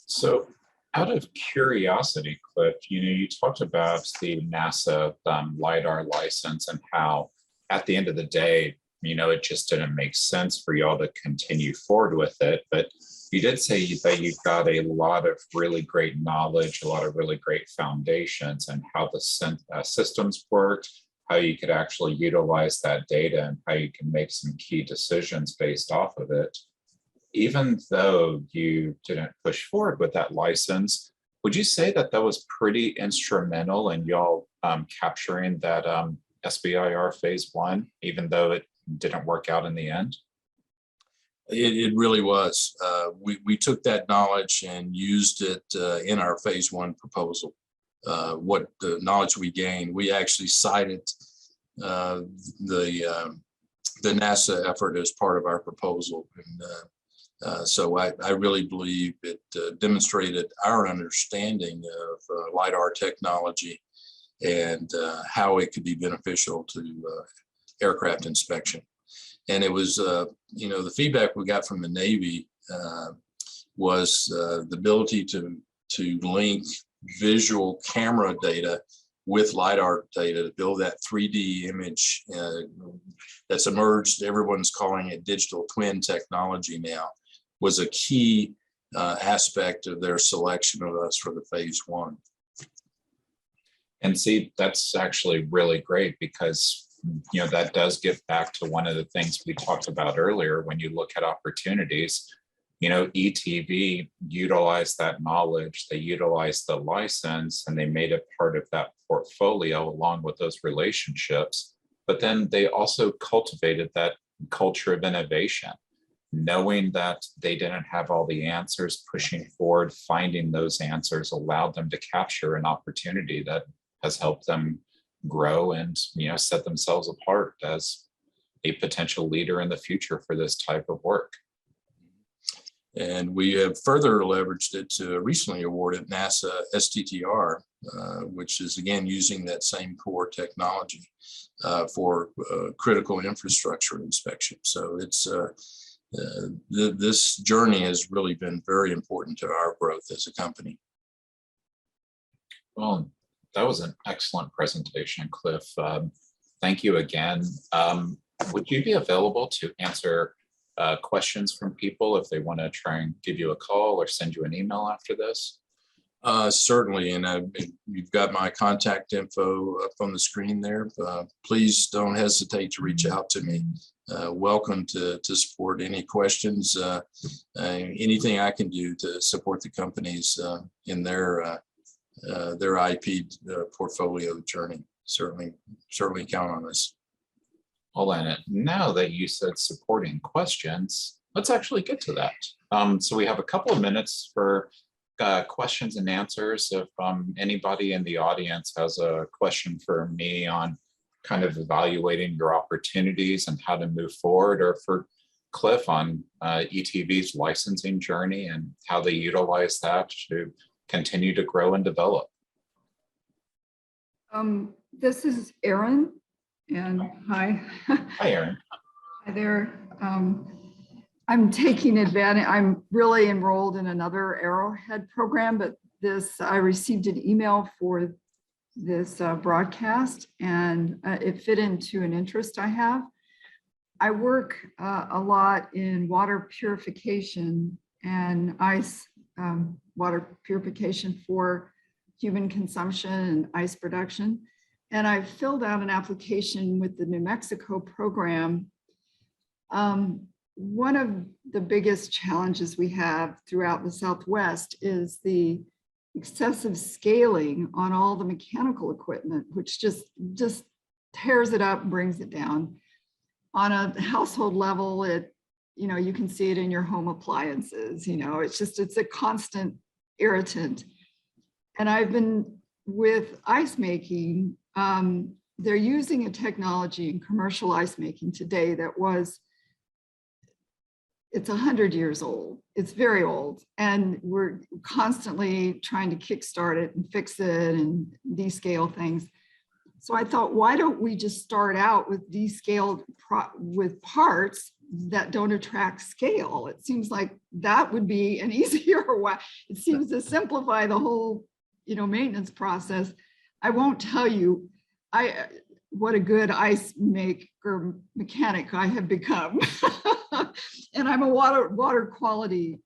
So out of curiosity, Cliff, you talked about the NASA LiDAR license and how at the end of the day, it just didn't make sense for y'all to continue forward with it. But you did say that you've got a lot of really great knowledge, a lot of really great foundations and how the systems worked, how you could actually utilize that data and how you can make some key decisions based off of it. Even though you didn't push forward with that license, would you say that that was pretty instrumental in y'all capturing that SBIR Phase 1, even though it didn't work out in the end? It really was. We took that knowledge and used it in our Phase 1 proposal. What the knowledge we gained, we actually cited the NASA effort as part of our proposal. And so I really believe it demonstrated our understanding of LiDAR technology and how it could be beneficial to aircraft inspection. And it was, the feedback we got from the Navy was the ability to link visual camera data with LiDAR data to build that 3D image that's emerged. Everyone's calling it digital twin technology now, was a key aspect of their selection of us for the Phase 1. And see, that's actually really great because that does get back to one of the things we talked about earlier. When you look at opportunities, ETV utilized that knowledge, they utilized the license, and they made it part of that portfolio along with those relationships. But then they also cultivated that culture of innovation, knowing that they didn't have all the answers, pushing forward, finding those answers allowed them to capture an opportunity that has helped them grow and set themselves apart as a potential leader in the future for this type of work. And we have further leveraged it to recently awarded NASA STTR, which is again using that same core technology for critical infrastructure inspection. So it's this journey has really been very important to our growth as a company. Well, that was an excellent presentation, Cliff. Thank you again. Would you be available to answer questions from people if they want to try and give you a call or send you an email after this? Certainly, and you've got my contact info up on the screen there. Please don't hesitate to reach out to me. Welcome to support any questions, anything I can do to support the companies in their IP portfolio journey. Certainly count on us. Well, and now that you said supporting questions, let's actually get to that. So we have a couple of minutes for questions and answers. If anybody in the audience has a question for me on kind of evaluating your opportunities and how to move forward, or for Cliff on ETV's licensing journey and how they utilize that to continue to grow and develop. This is Erin, and hi. Hi, Erin. Hi there. I'm taking advantage. I'm really enrolled in another Arrowhead program, but I received an email for this broadcast, and it fit into an interest I have. I work a lot in water purification and ice water purification for human consumption and ice production. And I filled out an application with the New Mexico program. One of the biggest challenges we have throughout the Southwest is the excessive scaling on all the mechanical equipment, which just tears it up and brings it down. On a household level, you can see it in your home appliances, it's a constant irritant. And I've been with ice making, they're using a technology in commercial ice making today it's 100 years old. It's very old. And we're constantly trying to kickstart it and fix it and descale things. So I thought, why don't we just start out with descaled with parts that don't attract scale? It seems like that would be an easier way. It seems to simplify the whole, maintenance process. I won't tell you what a good ice maker mechanic I have become. And I'm a water quality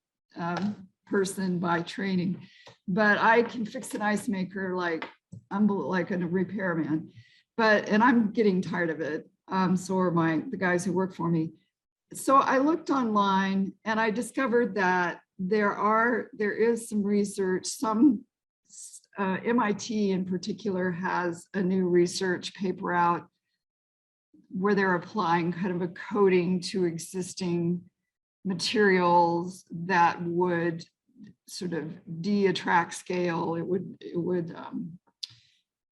person by training, but I can fix an ice maker like I'm like a repairman. And I'm getting tired of it. So are the guys who work for me. So I looked online and I discovered that there is some research. MIT in particular has a new research paper out where they're applying kind of a coating to existing materials that would sort of de-attract scale. It would I'm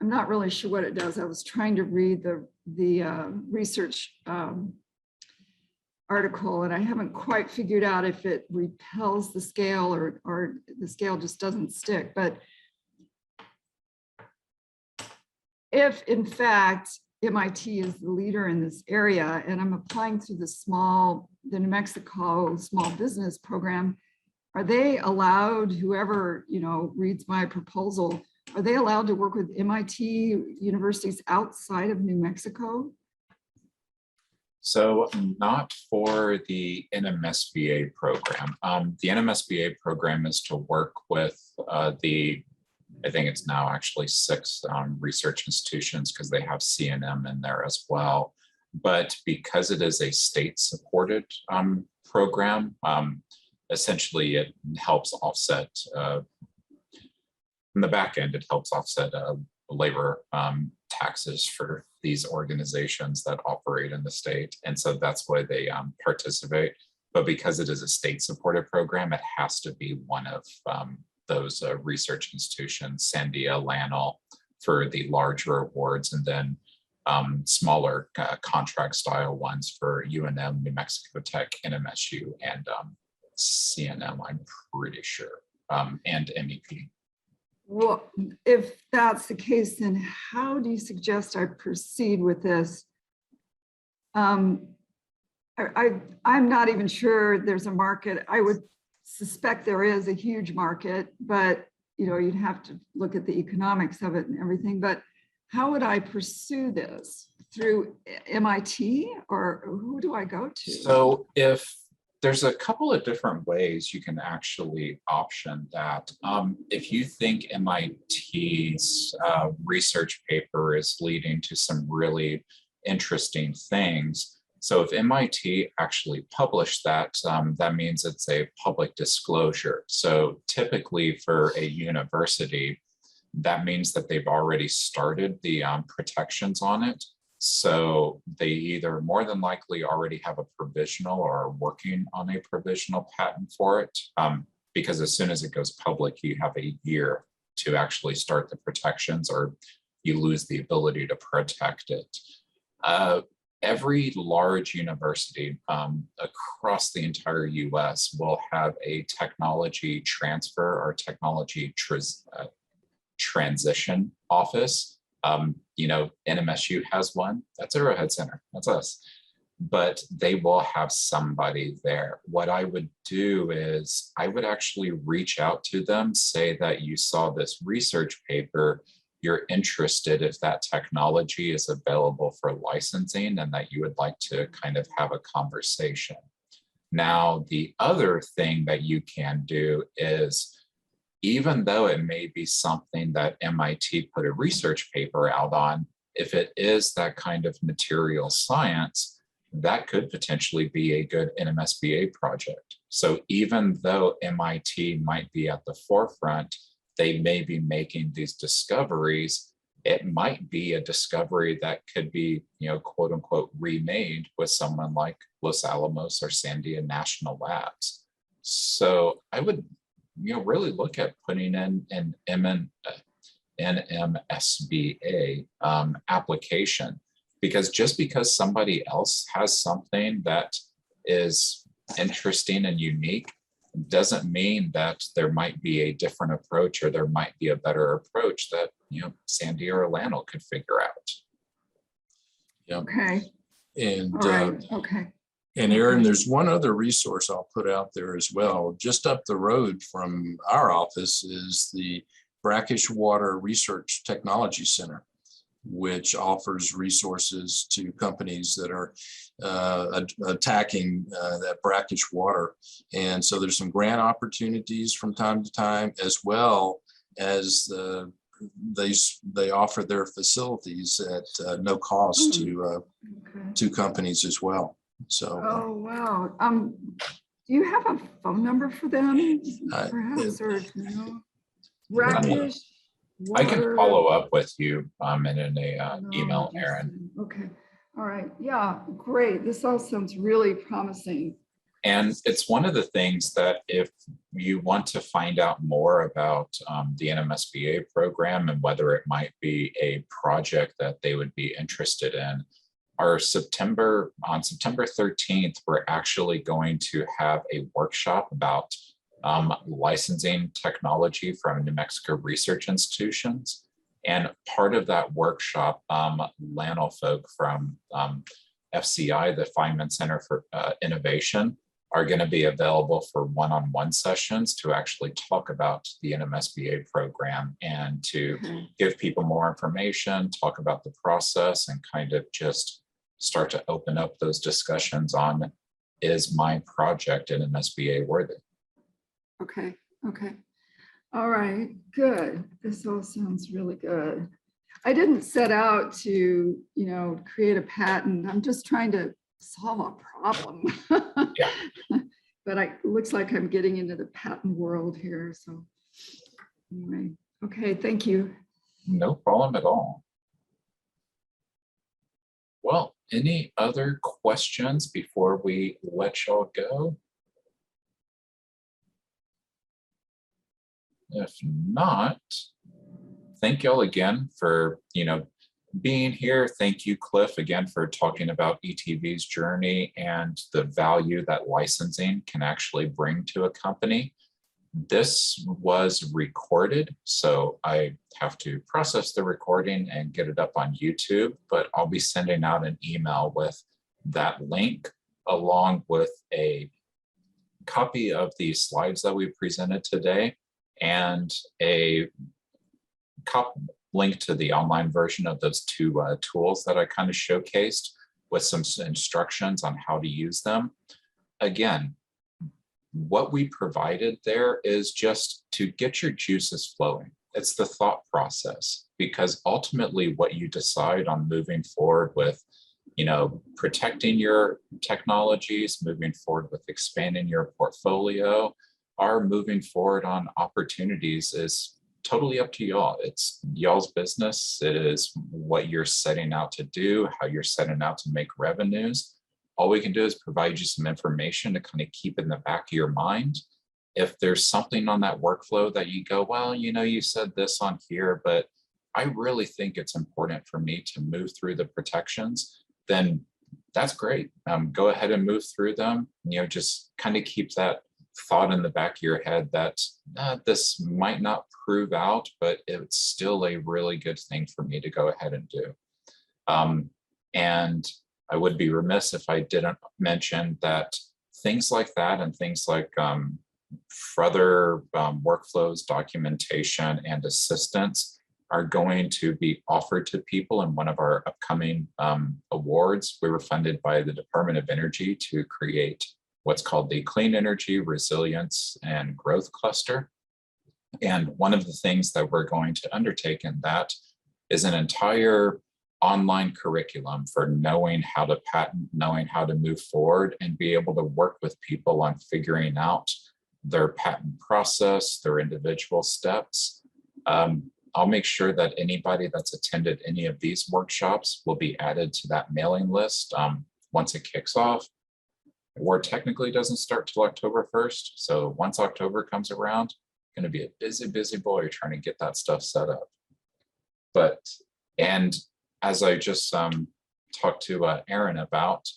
not really sure what it does. I was trying to read the research article, and I haven't quite figured out if it repels the scale or the scale just doesn't stick. But if in fact MIT is the leader in this area, and I'm applying through the New Mexico Small Business Program, are they allowed, whoever reads my proposal, are they allowed to work with MIT universities outside of New Mexico? So not for the NMSBA program. The NMSBA program is to work with I think it's now actually 6 research institutions, because they have CNM in there as well. But because it is a state-supported program, essentially it helps offset, in the back end, it helps offset labor taxes for these organizations that operate in the state. And so that's why they participate. But because it is a state-supported program, it has to be one of those research institutions, Sandia, Lanel, for the larger awards, and then smaller contract style ones for UNM, New Mexico Tech, NMSU, and CNM, I'm pretty sure, and MEP. Well, if that's the case, then how do you suggest I proceed with this? I'm not even sure there's a market. I would suspect there is a huge market, but you'd have to look at the economics of it and everything. But how would I pursue this? Through MIT, or who do I go to? So if there's a couple of different ways you can actually option that. If you think MIT's research paper is leading to some really interesting things, so if MIT actually published that, that means it's a public disclosure. So typically for a university, that means that they've already started the protections on it. So they either more than likely already have a provisional or are working on a provisional patent for it. Because as soon as it goes public, you have a year to actually start the protections or you lose the ability to protect it. Every large university across the entire US will have a technology transfer or technology transition office. NMSU has one. That's Arrowhead Center. That's us. But they will have somebody there. What I would do is I would actually reach out to them, say that you saw this research paper, you're interested if that technology is available for licensing and that you would like to kind of have a conversation. Now, the other thing that you can do is, even though it may be something that MIT put a research paper out on, if it is that kind of material science, that could potentially be a good NMSBA project. So even though MIT might be at the forefront, they may be making these discoveries. It might be a discovery that could be, quote unquote, remade with someone like Los Alamos or Sandia National Labs. So I would, really look at putting in an NMSBA application, because just because somebody else has something that is interesting and unique doesn't mean that there might be a different approach or there might be a better approach that, Sandy or Lionel could figure out. Yeah. Okay. And, all right. Okay. And Aaron, there's one other resource I'll put out there as well. Just up the road from our office is the Brackish Water Research Technology Center, which offers resources to companies that are attacking that brackish water. And so there's some grant opportunities from time to time, as well as they offer their facilities at no cost to companies as well. So. Oh, wow. Do you have a phone number for them, perhaps, or no? Brackish I can Water. follow up with you in an email, Aaron. Okay. All right. Yeah, great. This all sounds really promising. And it's one of the things that if you want to find out more about the NMSBA program and whether it might be a project that they would be interested in, on September 13th, we're actually going to have a workshop about licensing technology from New Mexico research institutions. And part of that workshop, Lionel folk from FCI, the Feynman Center for Innovation, are going to be available for one-on-one sessions to actually talk about the NMSBA program and to give people more information, talk about the process, and kind of just start to open up those discussions on, is my project NMSBA worthy? Okay. All right, good. This all sounds really good. I didn't set out to, create a patent. I'm just trying to solve a problem. Yeah. But it looks like I'm getting into the patent world here. So anyway, okay, thank you. No problem at all. Well, any other questions before we let y'all go? If not, thank y'all again for, being here. Thank you, Cliff, again, for talking about ETV's journey and the value that licensing can actually bring to a company. This was recorded, so I have to process the recording and get it up on YouTube, but I'll be sending out an email with that link along with a copy of the slides that we presented today and a link to the online version of those two tools that I kind of showcased with some instructions on how to use them. Again, what we provided there is just to get your juices flowing. It's the thought process, because ultimately what you decide on moving forward with, protecting your technologies, moving forward with expanding your portfolio, or moving forward on opportunities is totally up to y'all. It's y'all's business. It is what you're setting out to do, how you're setting out to make revenues. All we can do is provide you some information to kind of keep in the back of your mind. If there's something on that workflow that you go, well, you said this on here, but I really think it's important for me to move through the protections, then that's great. Go ahead and move through them. Just kind of keep that thought in the back of your head that this might not prove out, but it's still a really good thing for me to go ahead and do. And I would be remiss if I didn't mention that things like that and things like further workflows, documentation, and assistance are going to be offered to people in one of our upcoming awards. We were funded by the Department of Energy to create what's called the Clean Energy Resilience and Growth Cluster. And one of the things that we're going to undertake in that is an entire online curriculum for knowing how to patent, knowing how to move forward, and be able to work with people on figuring out their patent process, their individual steps. I'll make sure that anybody that's attended any of these workshops will be added to that mailing list once it kicks off. Award technically doesn't start till October 1st. So once October comes around, going to be a busy, busy boy trying to get that stuff set up. And as I just talked to Aaron about,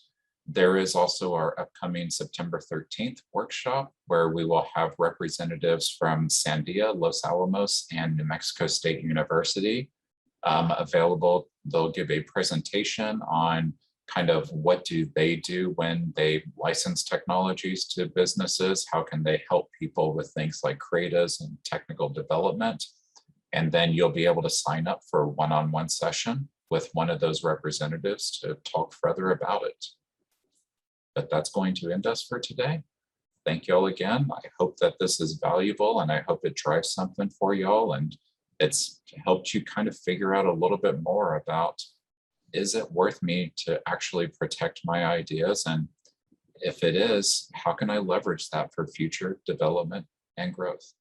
there is also our upcoming September 13th workshop where we will have representatives from Sandia, Los Alamos, and New Mexico State University available. They'll give a presentation on kind of what do they do when they license technologies to businesses, how can they help people with things like CRADAs and technical development. And then you'll be able to sign up for a one-on-one session with one of those representatives to talk further about it. But that's going to end us for today. Thank you all again. I hope that this is valuable, and I hope it drives something for y'all, and it's helped you kind of figure out a little bit more about, is it worth me to actually protect my ideas? And if it is, how can I leverage that for future development and growth?